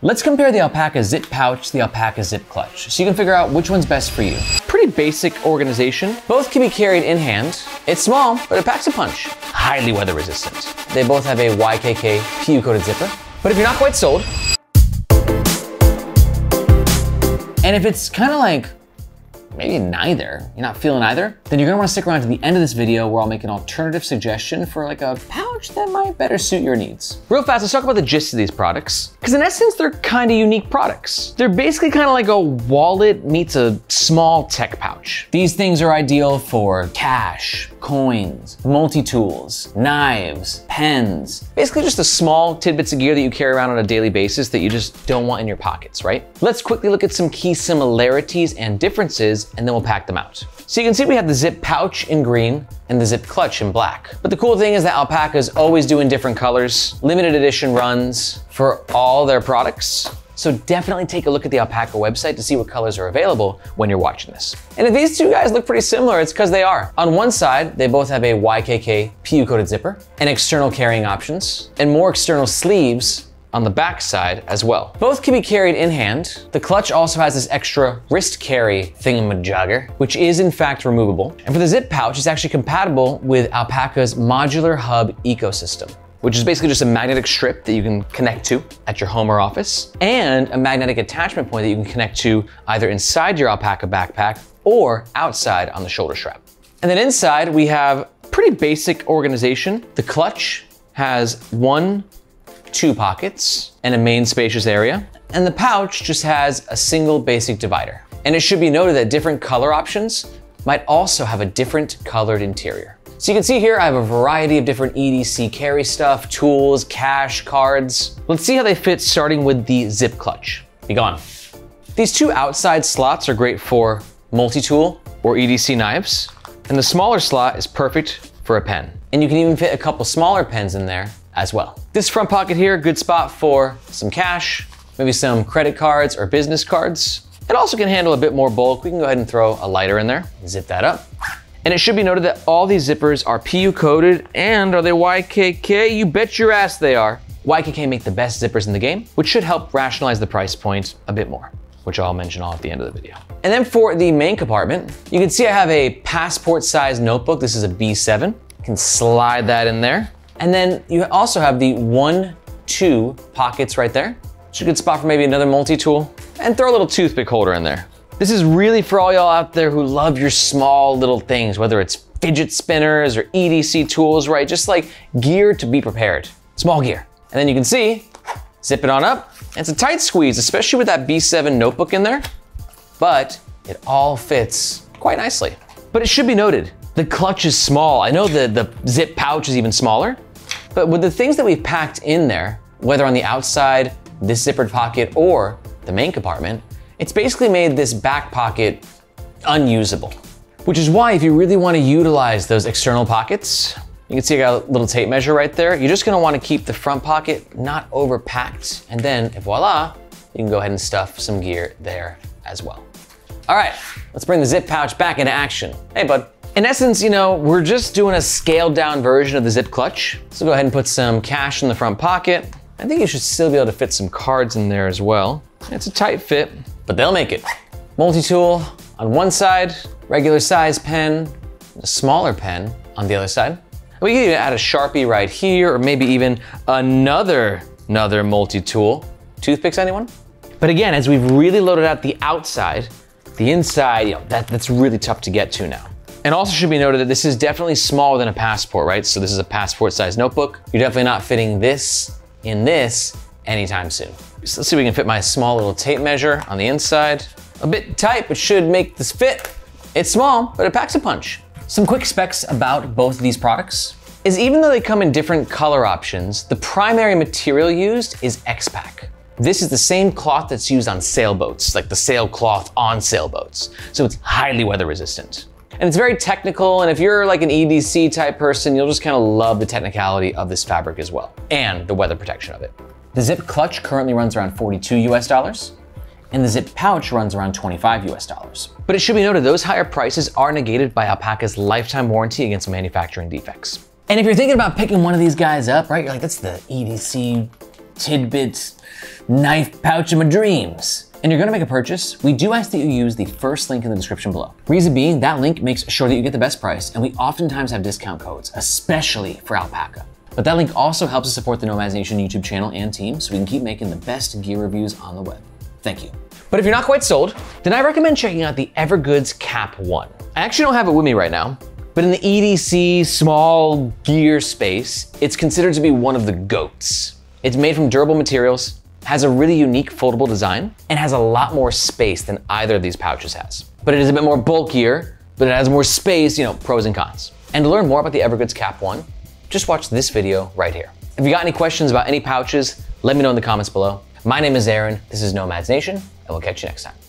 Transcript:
Let's compare the Alpaka zip pouch to the Alpaka zip clutch so you can figure out which one's best for you. Pretty basic organization. Both can be carried in hand. It's small, but it packs a punch. Highly weather resistant. They both have a YKK PU coated zipper. But if you're not quite sold, and if it's kind of like maybe neither, you're not feeling either, then you're gonna wanna stick around to the end of this video where I'll make an alternative suggestion for like a pouch that might better suit your needs. Real fast, let's talk about the gist of these products. Because in essence, they're kind of unique products. They're basically kind of like a wallet meets a small tech pouch. These things are ideal for cash, coins, multi-tools, knives, pens, basically just the small tidbits of gear that you carry around on a daily basis that you just don't want in your pockets, right? Let's quickly look at some key similarities and differences, and then we'll pack them out. So you can see we have the zip pouch in green and the zip clutch in black. But the cool thing is that Alpaka is always doing different colors, limited edition runs for all their products. So definitely take a look at the Alpaka website to see what colors are available when you're watching this. And if these two guys look pretty similar, it's because they are. On one side, they both have a YKK PU coated zipper and external carrying options and more external sleeves on the back side as well. Both can be carried in hand. The clutch also has this extra wrist carry thingamajigger, which is in fact removable. And for the zip pouch, it's actually compatible with Alpaka's modular hub ecosystem, which is basically just a magnetic strip that you can connect to at your home or office, and a magnetic attachment point that you can connect to either inside your Alpaka backpack or outside on the shoulder strap. And then inside we have pretty basic organization. The clutch has 2 pockets and a main spacious area, and the pouch just has a single basic divider. And it should be noted that different color options might also have a different colored interior. So you can see here I have a variety of different EDC carry stuff, tools, cash, cards. Let's see how they fit, starting with the zip clutch. Be gone. These 2 outside slots are great for multi-tool or EDC knives, and the smaller slot is perfect for a pen. And you can even fit a couple smaller pens in there as well. This front pocket here, good spot for some cash, maybe some credit cards or business cards. It also can handle a bit more bulk. We can go ahead and throw a lighter in there, zip that up. And it should be noted that all these zippers are PU coated, and are they YKK? You bet your ass they are. YKK make the best zippers in the game, which should help rationalize the price point a bit more, which I'll mention all at the end of the video. And then for the main compartment, you can see I have a passport size notebook. This is a B7. You can slide that in there. And then you also have the 1-2 pockets right there. It's a good spot for maybe another multi-tool, and throw a little toothpick holder in there. This is really for all y'all out there who love your small little things, whether it's fidget spinners or EDC tools, right? Just like gear to be prepared, small gear. And then you can see, zip it on up. It's a tight squeeze, especially with that B7 notebook in there, but it all fits quite nicely. But it should be noted, the clutch is small. I know the zip pouch is even smaller, but with the things that we've packed in there, whether on the outside, this zippered pocket, or the main compartment, it's basically made this back pocket unusable. Which is why if you really want to utilize those external pockets, you can see I got a little tape measure right there. You're just gonna want to keep the front pocket not overpacked, and then voila, you can go ahead and stuff some gear there as well. All right, let's bring the zip pouch back into action. Hey bud. In essence, you know, we're just doing a scaled down version of the zip clutch. So go ahead and put some cash in the front pocket. I think you should still be able to fit some cards in there as well. It's a tight fit, but they'll make it. Multi-tool on one side, regular size pen, a smaller pen on the other side. We can even add a Sharpie right here, or maybe even another multi-tool. Toothpicks, anyone? But again, as we've really loaded out the outside, the inside, you know, that's really tough to get to now. And also should be noted that this is definitely smaller than a passport, right? So this is a passport size notebook. You're definitely not fitting this in this anytime soon. So let's see if we can fit my small little tape measure on the inside. A bit tight, but should make this fit. It's small, but it packs a punch. Some quick specs about both of these products is even though they come in different color options, the primary material used is X-Pac. This is the same cloth that's used on sailboats, like the sailcloth on sailboats. So it's highly weather resistant. And it's very technical, and if you're like an EDC type person, you'll just kind of love the technicality of this fabric as well, and the weather protection of it. The zip clutch currently runs around $42 US, and the zip pouch runs around $25 US. But it should be noted, those higher prices are negated by Alpaka's lifetime warranty against manufacturing defects. And if you're thinking about picking one of these guys up, right, you're like, that's the EDC tidbit knife pouch of my dreams, and you're gonna make a purchase, we do ask that you use the first link in the description below. Reason being, that link makes sure that you get the best price, and we oftentimes have discount codes, especially for Alpaka. But that link also helps us support the Nomads Nation YouTube channel and team so we can keep making the best gear reviews on the web. Thank you. But if you're not quite sold, then I recommend checking out the Evergoods CAP 1. I actually don't have it with me right now, but in the EDC small gear space, it's considered to be one of the GOATs. It's made from durable materials, has a really unique foldable design, and has a lot more space than either of these pouches has. But it is a bit more bulkier, but it has more space, pros and cons. And to learn more about the Evergoods CAP 1, just watch this video right here. If you got any questions about any pouches, let me know in the comments below. My name is Aaron, this is Nomads Nation, and we'll catch you next time.